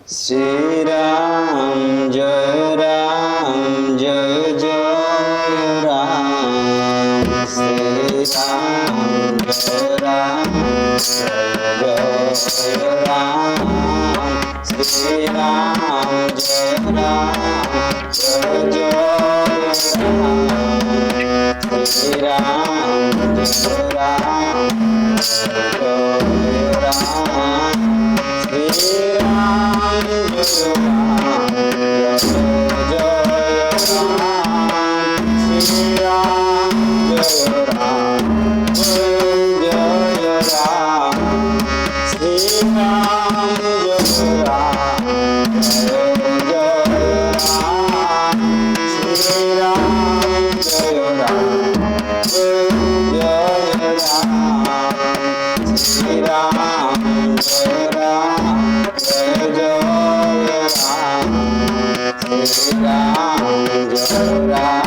Shri Ram Jai Jai Ram. Shri Ram Jai Jai Ram. Shri Ram Jai Jai Ram. Shri Ram Jai Ram. Shri Ram Jai Ram. Shri Ram Jai Ram. Shri Ram Jai Ram. Shri Ram Jai Ram. Shri Ram Jai Ram. Shri Ram Jai Ram.